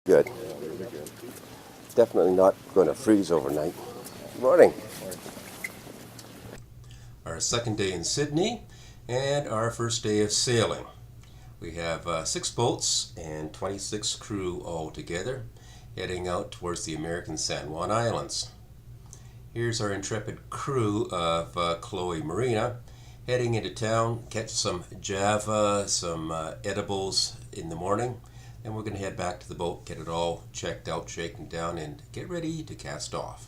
Good. Definitely not going to freeze overnight. Good morning. Our second day in Sidney and our first day of sailing. We have 6 boats and 26 crew all together heading out towards the American San Juan Islands. Here's our intrepid crew of Chloe Marina heading into town, catch some Java, some edibles in the morning, and we're going to head back to the boat, get it all checked out, shaken down, and get ready to cast off.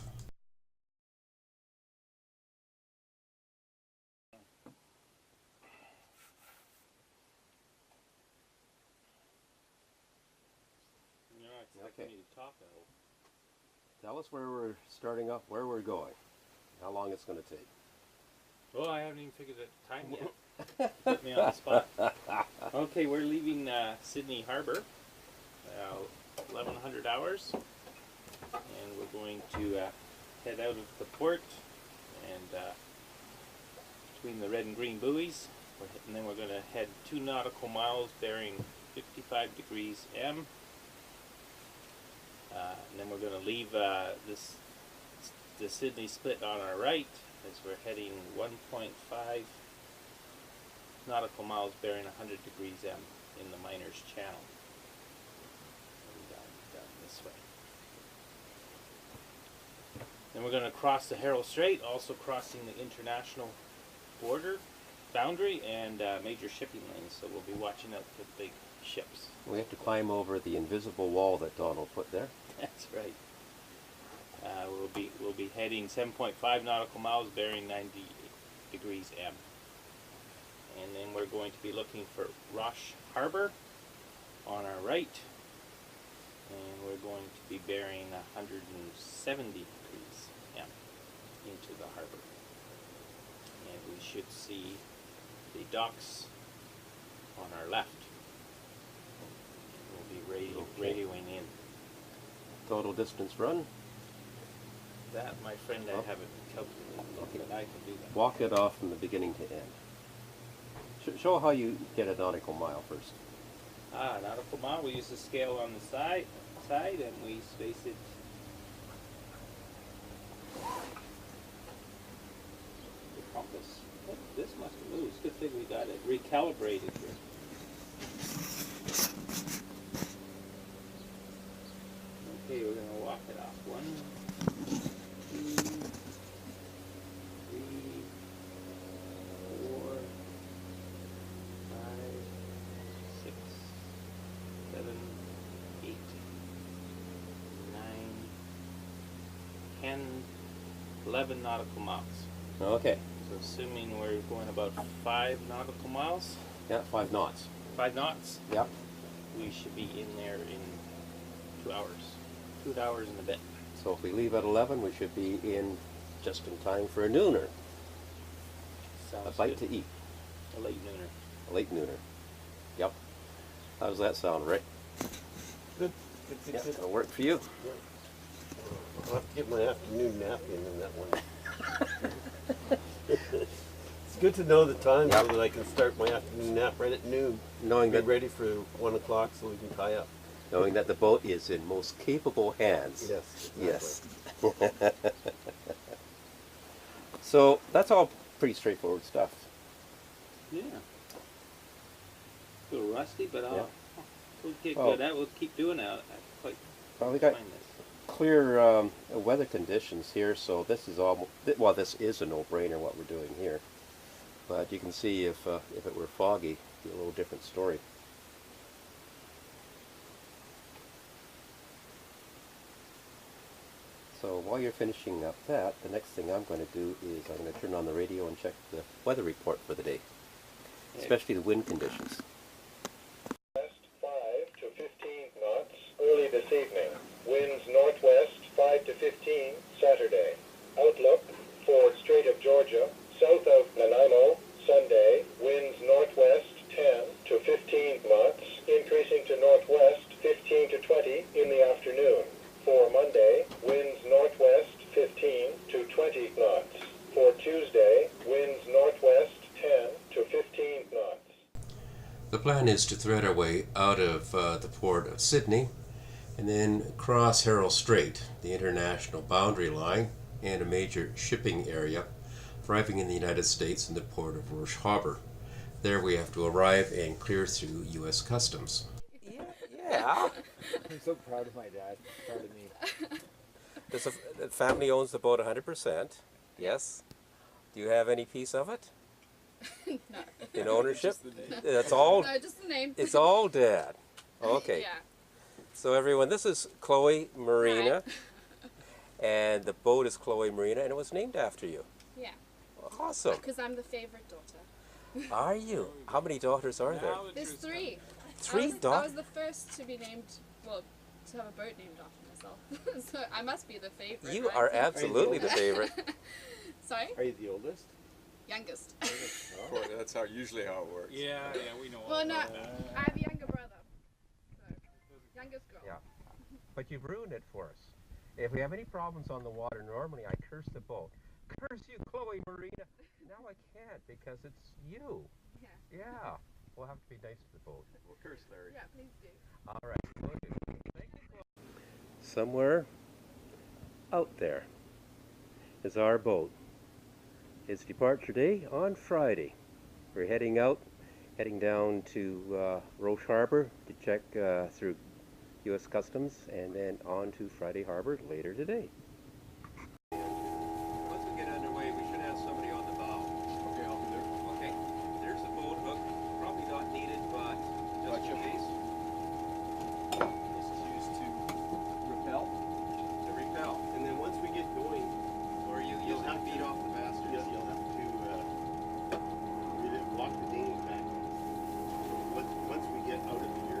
Okay. Tell us where we're starting off, where we're going, how long it's going to take. Well, I haven't even figured the time yet. Put me on the spot. Okay, we're leaving Sydney Harbor, 1100 hours, and we're going to head out of the port and between the red and green buoys, and then we're going to head 2 nautical miles bearing 55 degrees M. And then we're going to leave the Sidney split on our right as we're heading 1.5 nautical miles bearing 100 degrees M in the Miners Channel. And down this way. Then we're going to cross the Harrow Strait, also crossing the international boundary and major shipping lanes, so we'll be watching out for big ships. We have to climb over the invisible wall that Donald put there. That's right. We'll be heading 7.5 nautical miles bearing 90 degrees M. And then we're going to be looking for Roche Harbor on our right. And we're going to be bearing 170 degrees M into the harbor. And we should see the docks on our left. We'll be radioing in. Total distance run? That, my friend, I haven't calculated, but I can do that. Walk it off from the beginning to end. Show how you get a nautical mile first. Nautical mile, we use the scale on the side and we space it. The compass. Oh, this must have moved. It's a good thing we got it recalibrated here. Okay, we're going to walk it off. 1, 2, 3, 4, 5, 6, 7, 8, 9, 10, 11 nautical miles. Okay. So assuming we're going about 5 nautical miles. Yeah, 5 knots. 5 knots? Yep. We should be in there in 2 hours. 2 hours and a bit. So if we leave at 11, we should be in just in time for a nooner. Sounds a bite good. to eat. A late nooner. A late nooner. Yep. How does that sound, Rick? Good. Yeah, it'll work for you. I'll have to get my afternoon nap in that one. It's good to know the time so that I can start my afternoon nap right at noon. Knowing Be that, ready for 1 o'clock so we can tie up. knowing that the boat is in most capable hands. Yes. Exactly. Yes. So that's all pretty straightforward stuff. Yeah. A little rusty, but we'll get Oh. good at it. We'll keep doing it. I quite Well, we got find this. clear weather conditions here, so this is well, this is a no-brainer what we're doing here. But you can see if it were foggy, it'd be a little different story. So while you're finishing up that, the next thing I'm going to do is I'm going to turn on the radio and check the weather report for the day, especially the wind conditions. West 5 to 15 knots early this evening. Winds northwest 5 to 15 Saturday. Outlook for Strait of Georgia, south of Nanaimo, Sunday. Winds northwest 10 to 15 knots, increasing to northwest 15 to 20 in the afternoon. For Monday, winds northwest 15 to 20 knots. For Tuesday, winds northwest 10 to 15 knots. The plan is to thread our way out of the port of Sidney, and then cross Harrow Strait, the international boundary line and a major shipping area, arriving in the United States in the port of Roche Harbor. There we have to arrive and clear through U.S. Customs. Yeah. I'm so proud of my dad. Proud of me. The family owns the boat 100%. Yes. Do you have any piece of it? No. In ownership? That's all. No, just the name. It's all Dad. Okay. Yeah. So everyone, this is Chloe Marina, and the boat is Chloe Marina, and it was named after you. Yeah. Awesome. Because I'm the favorite daughter. Are you? How many daughters are there? There's 3. Three I daughters? was the first to be named, well, to have a boat named after myself. So I must be the favorite. You right? are absolutely the favorite. Sorry? Are you the oldest? Youngest. Boy, that's usually how it works. Yeah, we know. Well, no, I have a younger brother. So, youngest girl. Yeah. But you've ruined it for us. If we have any problems on the water, normally I curse the boat. Curse you, Chloe Marina. Now I can't because it's you. Yeah. Yeah. We'll have to be nice to the boat. Well, curse Larry. Yeah, please do. All right. Will do. Thank you, Chloe. Somewhere out there is our boat. It's departure day on Friday. We're heading out, heading down to Roche Harbor to check through U.S. Customs, and then on to Friday Harbor later today. Once we get underway, we should have somebody on the bow. Okay, I'll be there. Okay, there's the boat hook. Probably not needed, but just in case. This is used to repel. To repel. And then once we get going, Or You'll you'll have have to beat to- off the bastards. you'll have to really lock the dinghy back. Once we get out of here,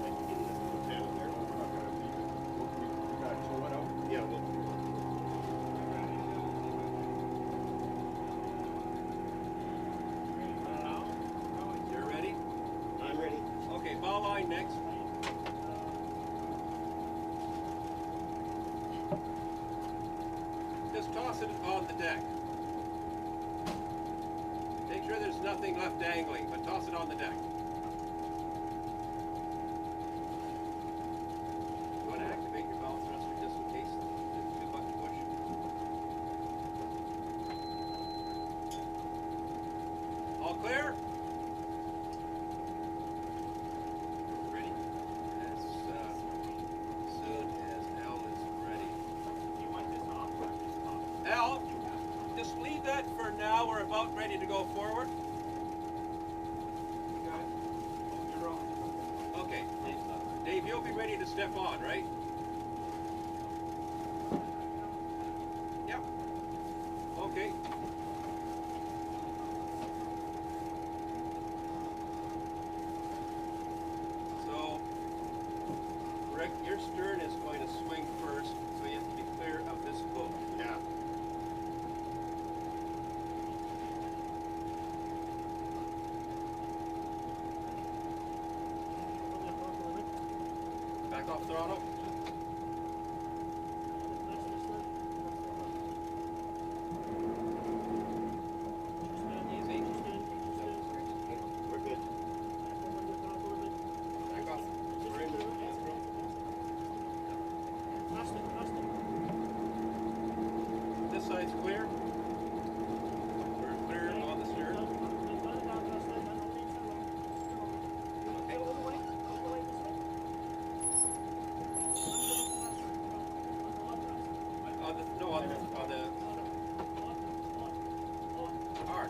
like in this little channel there. We're not gonna leave it. We gotta tow it out. Yeah, well, You're ready? I'm ready. Okay, bow line next. Just toss it on the deck. Make sure there's nothing left dangling, but toss it on the deck. You want to activate your bow thruster just in case there's too much push. All clear? Ready? As soon as Al is ready. You want this off? Al, just leave that for now. We're about ready to go forward. You guys, you're on. Okay. Dave, you'll be ready to step on, right? Yep. Okay. So, Rick, your stern is going to swing first, so you have to be clear of this boat. Yeah. Back off throttle. Easy. We're good. Back off. We're in. This side's clear. We're clear on the stern. Okay. On the hard.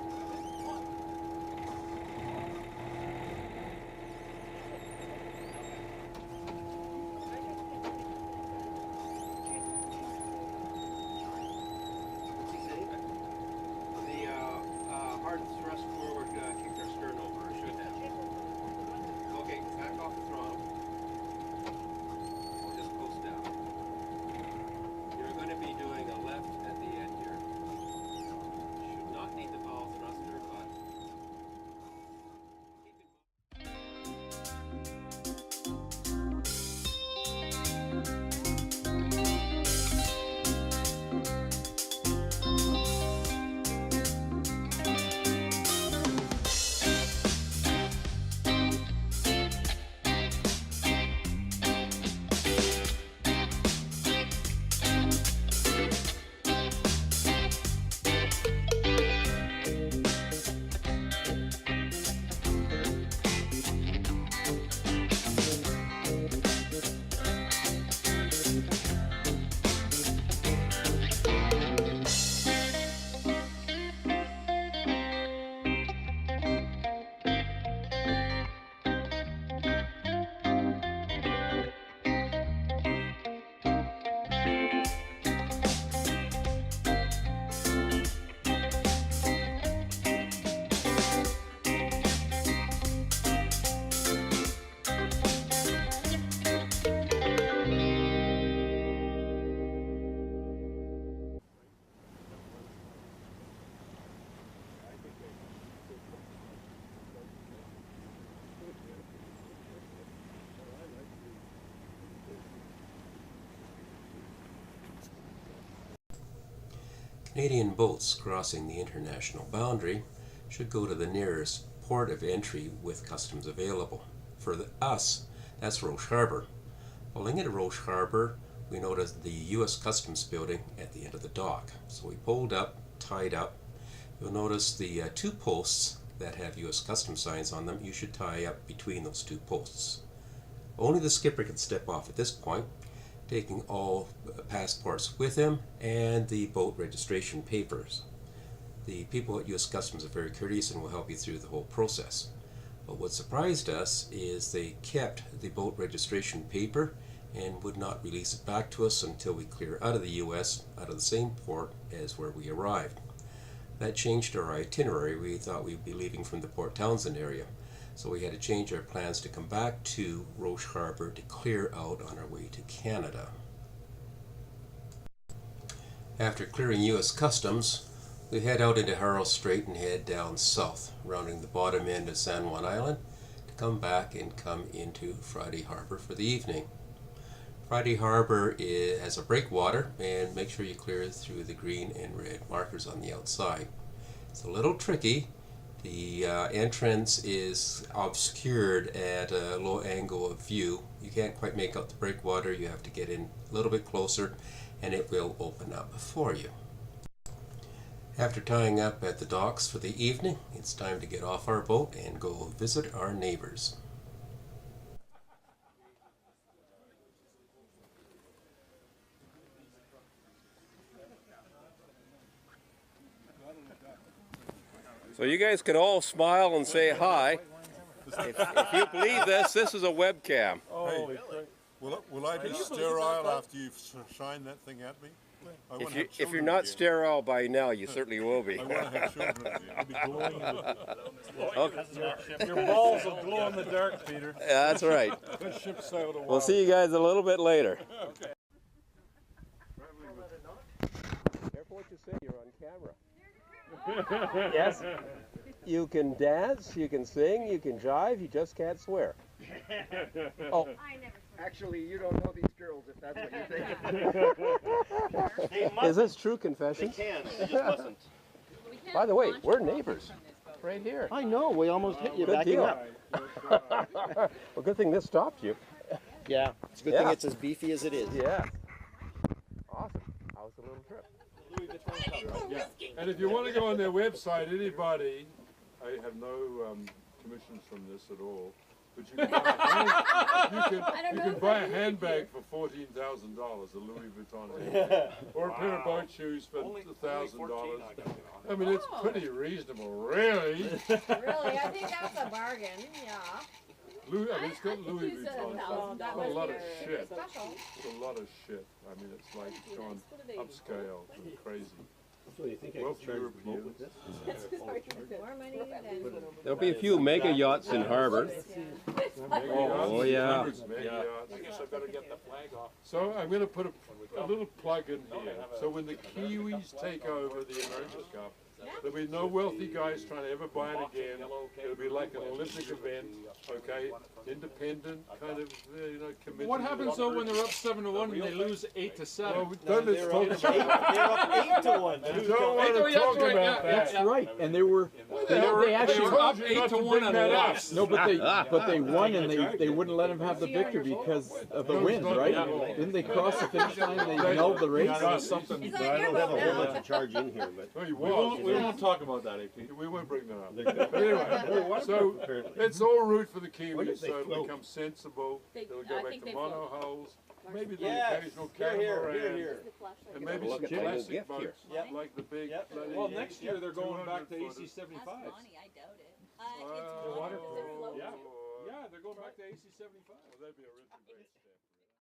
Canadian boats crossing the international boundary should go to the nearest port of entry with customs available. For us, that's Roche Harbor. Pulling into Roche Harbor, we noticed the U.S. Customs building at the end of the dock. So we pulled up, tied up. You'll notice the two posts that have U.S. Customs signs on them. You should tie up between those two posts. Only the skipper can step off at this point, taking all passports with him and the boat registration papers. The people at U.S. Customs are very courteous and will help you through the whole process. But what surprised us is they kept the boat registration paper and would not release it back to us until we clear out of the U.S., out of the same port as where we arrived. That changed our itinerary. We thought we'd be leaving from the Port Townsend area. So we had to change our plans to come back to Roche Harbor to clear out on our way to Canada. After clearing U.S. Customs, we head out into Harrow Strait and head down south, rounding the bottom end of San Juan Island to come back and come into Friday Harbor for the evening. Friday Harbor has a breakwater, and make sure you clear through the green and red markers on the outside. It's a little tricky. The entrance is obscured at a low angle of view. You can't quite make out the breakwater. You have to get in a little bit closer and it will open up for you. After tying up at the docks for the evening, it's time to get off our boat and go visit our neighbors. So you guys can all smile and say hi. If you believe this is a webcam. Hey, will I be sterile after you've shined that thing at me? If you're not sterile by now, you certainly will be. I want to have children again. Your balls will glow in the dark, Peter. Yeah, that's right. That ship sailed a while. We'll see you guys a little bit later. Okay. Careful what you say, you're on camera. Yes? You can dance, you can sing, you can jive, you just can't swear. Oh. Actually, you don't know these girls, if that's what you think. Is this true confession? They can, they just mustn't. By the way, we're neighbors. Right here. I know, we almost hit you Good backing deal. up. Well, good thing this stopped you. Yeah, it's a good thing it's as beefy as it is. Yeah. Awesome. How's the little trip? Yeah. And if you want to go on their website, anybody, I have no commissions from this at all, but you can buy a handbag for $14,000, a Louis Vuitton handbag, or a pair of boat shoes for $1,000. I mean, it's pretty reasonable, really. Really, I think that's a bargain. Yeah. I mean, it's got Louis use Vuitton. $1,000. It's got a lot of shit. Special. It's a lot of shit. I mean, it's like gone upscale and crazy. So you think I Well, can charge the boat Europeans. with this? More money than... There'll be a few mega yachts in harbor. Oh yeah. I guess I better get the flag off. So I'm going to put a little plug in here. So when the Kiwis take over the America's Cup, there'll be no wealthy guys trying to ever buy it again. It'll be like an Olympic event, okay? Independent kind of, committee. What happens though when they're up 7-1 and they lose 8-7? Well, then let's talk about They're up 8-1. You don't want to talk about that. That's right, and they actually up 8-1 on the loss. no, but they won, and they wouldn't let him have the victory because of the wins, right? Didn't they cross the finish line? They held the race. Something. But I don't have a whole bunch of charge in here, but No, you won't. We won't talk about that, AP. We won't bring that up. But anyway, so it's all root for the Why Kiwis, did they so it'll float? become sensible. They'll go I back think to they mono float. hulls, maybe the yes, occasional here, catamaran, and maybe some Look at the classic gift boats here. Yep. like the big. Yep. bloody Well, next year they're going back to 200-footers. AC 75. I doubt it. Wow. Yeah, yeah, they're going back to AC 75. Well, that'd be a really great step.